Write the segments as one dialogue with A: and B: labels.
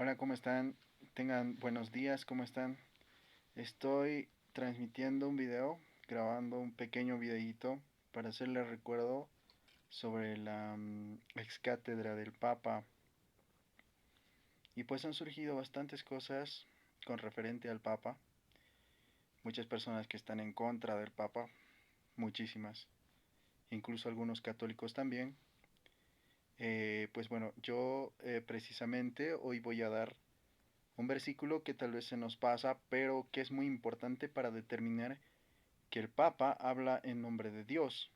A: Hola, ¿cómo están? Tengan buenos días, ¿cómo están? Estoy transmitiendo un video, grabando un pequeño videíto para hacerles recuerdo sobre la ex cátedra del Papa. Y pues han surgido bastantes cosas con referente al Papa. Muchas personas que están en contra del Papa, muchísimas. Incluso algunos católicos también. Pues bueno, yo precisamente hoy voy a dar un versículo que tal vez se nos pasa, pero que es muy importante para determinar que el Papa habla en nombre de Dios.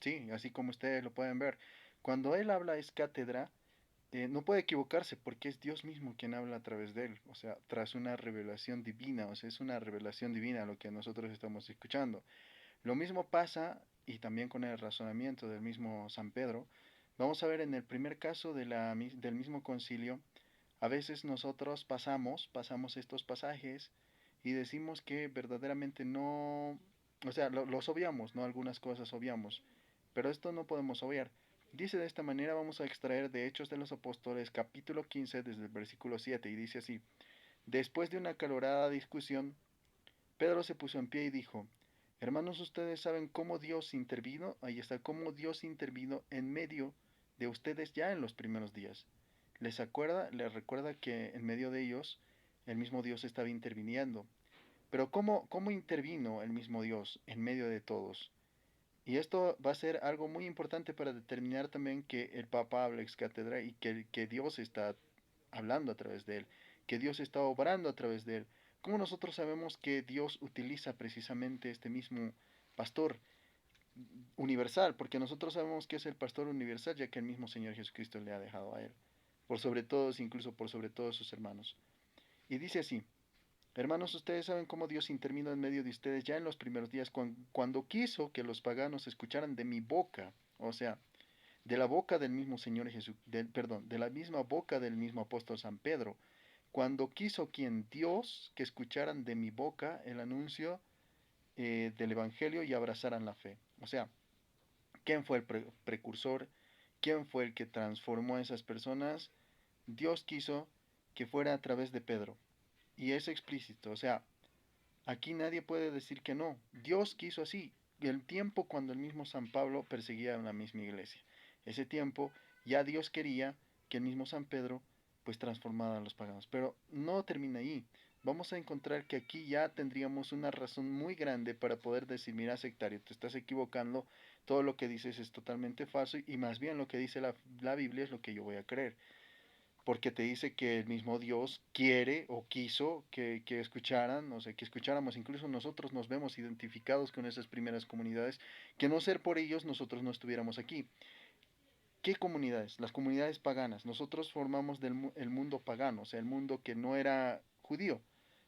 A: Sí, así como ustedes lo pueden ver. Cuando él habla es cátedra, no puede equivocarse porque es Dios mismo quien habla a través de él. O sea, tras una revelación divina, o sea, es una revelación divina lo que nosotros estamos escuchando. Lo mismo pasa, y también con el razonamiento del mismo San Pedro, vamos a ver en el primer caso del mismo concilio, a veces nosotros pasamos estos pasajes y decimos que verdaderamente no, o sea, los obviamos, ¿no? Algunas cosas obviamos, pero esto no podemos obviar. Dice de esta manera, vamos a extraer de Hechos de los Apóstoles capítulo 15 desde el versículo 7 y dice así, después de una acalorada discusión, Pedro se puso en pie y dijo, hermanos, ustedes saben cómo Dios intervino, ahí está, cómo Dios intervino en medio de ustedes ya en los primeros días. Les recuerda que en medio de ellos el mismo Dios estaba interviniendo. Pero ¿cómo intervino el mismo Dios en medio de todos? Y esto va a ser algo muy importante para determinar también que el Papa habla ex cátedra y que Dios está hablando a través de él, que Dios está obrando a través de él. ¿Cómo nosotros sabemos que Dios utiliza precisamente este mismo pastor universal? Porque nosotros sabemos que es el pastor universal, ya que el mismo Señor Jesucristo le ha dejado a él, por sobre todos, incluso por sobre todos sus hermanos. Y dice así, hermanos, ustedes saben cómo Dios intervino en medio de ustedes ya en los primeros días, cuando quiso que los paganos escucharan de mi boca, o sea, de la boca del mismo Señor Jesús, perdón, de la misma boca del mismo apóstol San Pedro, cuando quiso quien Dios que escucharan de mi boca el anuncio del Evangelio y abrazaran la fe. O sea, ¿quién fue el precursor? ¿Quién fue el que transformó a esas personas? Dios quiso que fuera a través de Pedro. Y es explícito, o sea, aquí nadie puede decir que no. Dios quiso así. El tiempo cuando el mismo San Pablo perseguía a la misma iglesia. Ese tiempo ya Dios quería que el mismo San Pedro pues transformara a los paganos. Pero no termina ahí. Vamos a encontrar que aquí ya tendríamos una razón muy grande para poder decir, mira sectario, te estás equivocando, todo lo que dices es totalmente falso y más bien lo que dice la Biblia es lo que yo voy a creer porque te dice que el mismo Dios quiere o quiso que escucharan, o sea, que escucháramos, incluso nosotros nos vemos identificados con esas primeras comunidades, que no ser por ellos nosotros no estuviéramos aquí. ¿Qué comunidades? Las comunidades paganas. Nosotros formamos el mundo pagano, o sea, el mundo que no era judío,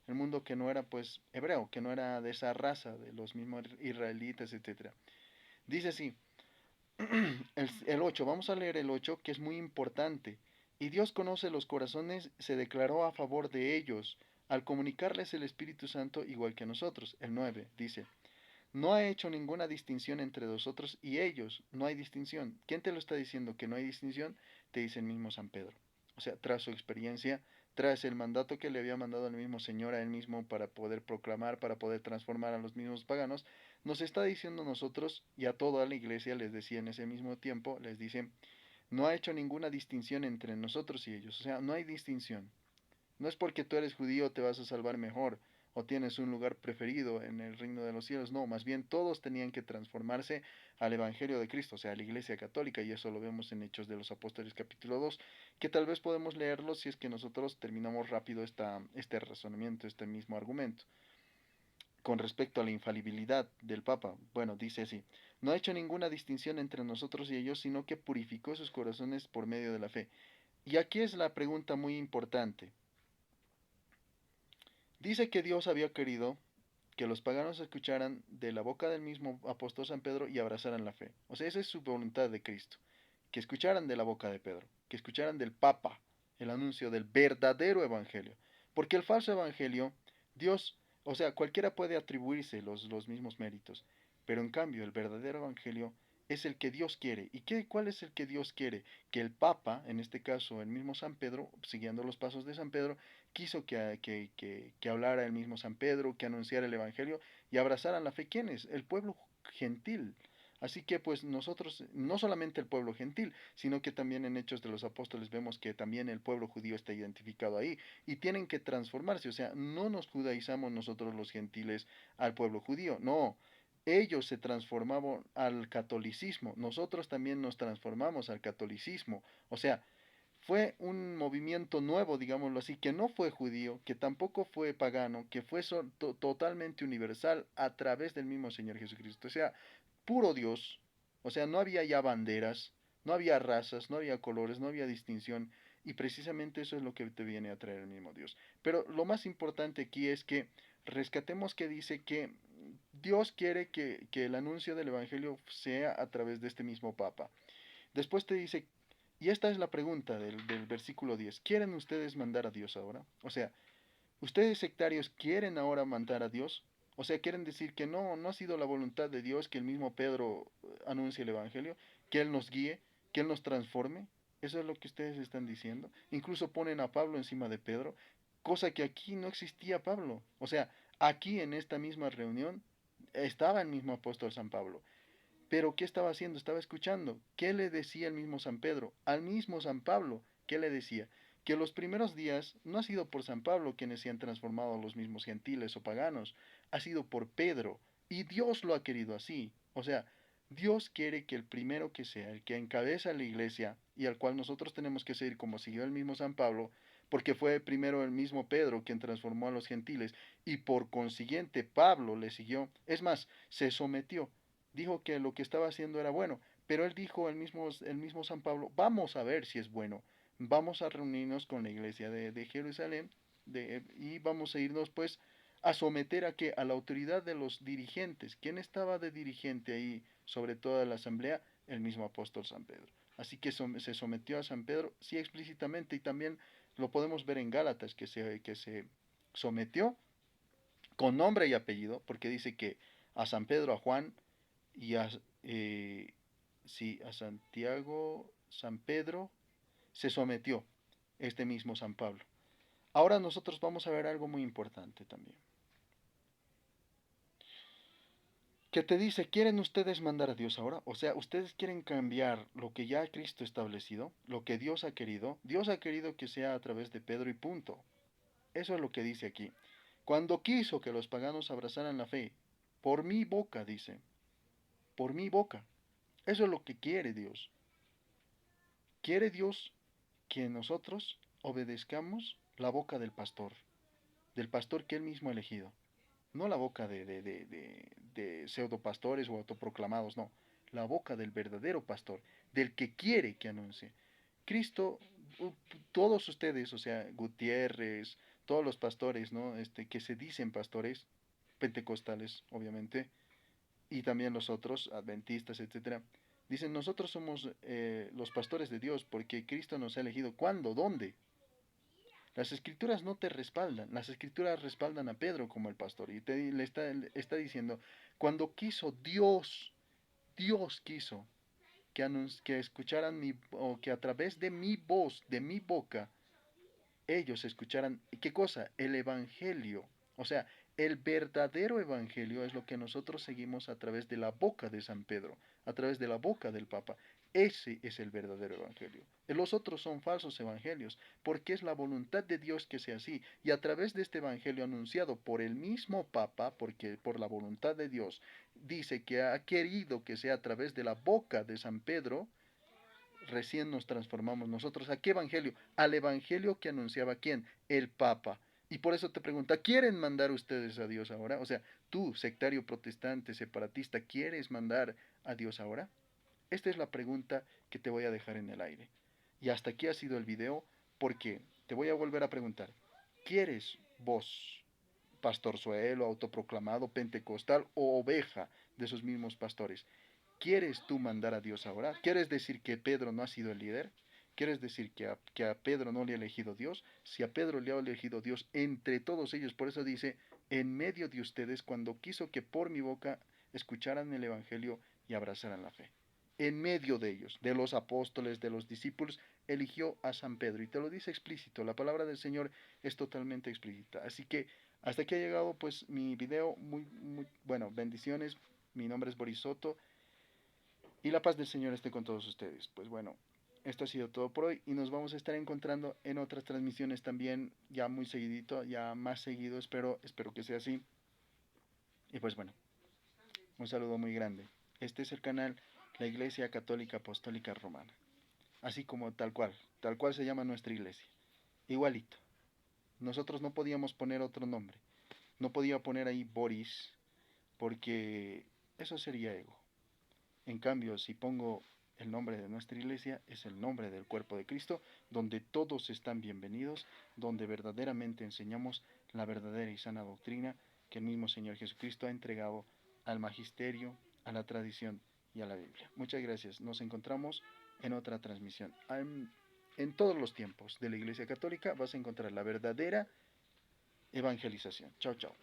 A: el mundo que no era pues hebreo, que no era de esa raza, de los mismos israelitas, etcétera. Dice así, el 8, vamos a leer el 8 que es muy importante. Y Dios conoce los corazones, se declaró a favor de ellos, al comunicarles el Espíritu Santo igual que a nosotros. El 9 dice, no ha hecho ninguna distinción entre nosotros y ellos, no hay distinción. ¿Quién te lo está diciendo que no hay distinción? Te dice el mismo San Pedro. O sea, tras su experiencia, tras el mandato que le había mandado el mismo Señor a él mismo para poder proclamar, para poder transformar a los mismos paganos, nos está diciendo a nosotros y a toda la iglesia, les decía en ese mismo tiempo, les dice, no ha hecho ninguna distinción entre nosotros y ellos. O sea, no hay distinción. No es porque tú eres judío te vas a salvar mejor o tienes un lugar preferido en el reino de los cielos. No, más bien todos tenían que transformarse al Evangelio de Cristo, o sea, a la Iglesia Católica, y eso lo vemos en Hechos de los Apóstoles capítulo 2, que tal vez podemos leerlo si es que nosotros terminamos rápido este razonamiento, este mismo argumento. Con respecto a la infalibilidad del Papa, bueno, dice así, no ha hecho ninguna distinción entre nosotros y ellos, sino que purificó sus corazones por medio de la fe. Y aquí es la pregunta muy importante. Dice que Dios había querido que los paganos escucharan de la boca del mismo apóstol San Pedro y abrazaran la fe. O sea, esa es su voluntad de Cristo. Que escucharan de la boca de Pedro, que escucharan del Papa el anuncio del verdadero evangelio. Porque el falso evangelio, Dios, o sea, cualquiera puede atribuirse los mismos méritos, pero en cambio el verdadero evangelio es el que Dios quiere. ¿Y cuál es el que Dios quiere? Que el Papa, en este caso el mismo San Pedro, siguiendo los pasos de San Pedro, quiso que hablara el mismo San Pedro, que anunciara el Evangelio y abrazaran la fe. ¿Quién es? El pueblo gentil. Así que pues nosotros, no solamente el pueblo gentil, sino que también en Hechos de los Apóstoles vemos que también el pueblo judío está identificado ahí y tienen que transformarse. O sea, no nos judaizamos nosotros los gentiles al pueblo judío, no, ellos se transformaban al catolicismo, nosotros también nos transformamos al catolicismo. O sea, fue un movimiento nuevo, digámoslo así, que no fue judío, que tampoco fue pagano, que fue totalmente universal a través del mismo Señor Jesucristo. O sea, puro Dios. O sea, no había ya banderas, no había razas, no había colores, no había distinción. Y precisamente eso es lo que te viene a traer el mismo Dios. Pero lo más importante aquí es que rescatemos que dice que Dios quiere que el anuncio del Evangelio sea a través de este mismo Papa. Después te dice, y esta es la pregunta del versículo 10, ¿quieren ustedes mandar a Dios ahora? O sea, ¿ustedes sectarios quieren ahora mandar a Dios? O sea, quieren decir que no, no ha sido la voluntad de Dios que el mismo Pedro anuncie el Evangelio, que Él nos guíe, que Él nos transforme. Eso es lo que ustedes están diciendo. Incluso ponen a Pablo encima de Pedro, cosa que aquí no existía Pablo. O sea, aquí en esta misma reunión estaba el mismo apóstol San Pablo. Pero ¿qué estaba haciendo? Estaba escuchando. ¿Qué le decía el mismo San Pedro? Al mismo San Pablo. ¿Qué le decía? Que los primeros días no ha sido por San Pablo quienes se han transformado a los mismos gentiles o paganos, ha sido por Pedro. Y Dios lo ha querido así. O sea, Dios quiere que el primero que sea, el que encabeza la iglesia y al cual nosotros tenemos que seguir como siguió el mismo San Pablo, porque fue primero el mismo Pedro quien transformó a los gentiles y por consiguiente Pablo le siguió. Es más, se sometió, dijo que lo que estaba haciendo era bueno, pero él dijo el mismo San Pablo, vamos a ver si es bueno, vamos a reunirnos con la iglesia de Jerusalén y vamos a irnos pues a someter a la autoridad de los dirigentes. ¿Quién estaba de dirigente ahí sobre toda la asamblea? El mismo apóstol San Pedro. Así que se sometió a San Pedro, sí explícitamente, y también lo podemos ver en Gálatas, que se sometió con nombre y apellido, porque dice que a San Pedro, a Juan, y eh, sí, a Santiago, San Pedro, se sometió este mismo San Pablo. Ahora nosotros vamos a ver algo muy importante también. Que te dice, ¿quieren ustedes mandar a Dios ahora? O sea, ustedes quieren cambiar lo que ya Cristo ha establecido, lo que Dios ha querido. Dios ha querido que sea a través de Pedro y punto. Eso es lo que dice aquí. Cuando quiso que los paganos abrazaran la fe, por mi boca, dice, por mi boca. Eso es lo que quiere Dios. Quiere Dios que nosotros obedezcamos la boca del pastor que él mismo ha elegido. No la boca de pseudopastores o autoproclamados, no. La boca del verdadero pastor, del que quiere que anuncie. Cristo, todos ustedes, o sea, Gutiérrez, todos los pastores, ¿no? Que se dicen pastores, pentecostales, obviamente, y también los otros, adventistas, etcétera, dicen, nosotros somos los pastores de Dios porque Cristo nos ha elegido. ¿Cuándo? ¿Dónde? Las escrituras no te respaldan, las escrituras respaldan a Pedro como el pastor y le está diciendo, cuando quiso Dios quiso que escucharan o que a través de mi voz, de mi boca, ellos escucharan, ¿qué cosa? El Evangelio. O sea, el verdadero Evangelio es lo que nosotros seguimos a través de la boca de San Pedro, a través de la boca del Papa. Ese es el verdadero Evangelio. Los otros son falsos evangelios, porque es la voluntad de Dios que sea así. Y a través de este Evangelio anunciado por el mismo Papa, porque por la voluntad de Dios, dice que ha querido que sea a través de la boca de San Pedro, recién nos transformamos nosotros. ¿A qué evangelio? Al evangelio que anunciaba quién? El Papa. Y por eso te pregunta, ¿quieren mandar ustedes a Dios ahora? O sea, tú, sectario protestante, separatista, ¿quieres mandar a Dios ahora? Esta es la pregunta que te voy a dejar en el aire. Y hasta aquí ha sido el video porque te voy a volver a preguntar, ¿quieres vos, pastorzuelo, autoproclamado, pentecostal o oveja de esos mismos pastores? ¿Quieres tú mandar a Dios ahora? ¿Quieres decir que Pedro no ha sido el líder? ¿Quieres decir que a Pedro no le ha elegido Dios? Si a Pedro le ha elegido Dios entre todos ellos, por eso dice, en medio de ustedes, cuando quiso que por mi boca escucharan el Evangelio y abrazaran la fe. en medio de ellos, de los apóstoles, de los discípulos, eligió a San Pedro. Y te lo dice explícito, la palabra del Señor es totalmente explícita. Así que hasta aquí ha llegado pues mi video. Bueno, bendiciones. Mi nombre es Boris Soto y la paz del Señor esté con todos ustedes. Pues bueno, esto ha sido todo por hoy y nos vamos a estar encontrando en otras transmisiones también, ya muy seguidito, ya más seguido, espero que sea así. Y pues bueno, un saludo muy grande. Este es el canal La Iglesia Católica Apostólica Romana, así como tal cual se llama nuestra iglesia, igualito. Nosotros no podíamos poner otro nombre, no podía poner ahí Boris, porque eso sería ego. En cambio, si pongo el nombre de nuestra iglesia, es el nombre del cuerpo de Cristo, donde todos están bienvenidos, donde verdaderamente enseñamos la verdadera y sana doctrina que el mismo Señor Jesucristo ha entregado al magisterio, a la tradición y a la Biblia. Muchas gracias. Nos encontramos en otra transmisión. En todos los tiempos de la Iglesia Católica vas a encontrar la verdadera evangelización. Chao, chao.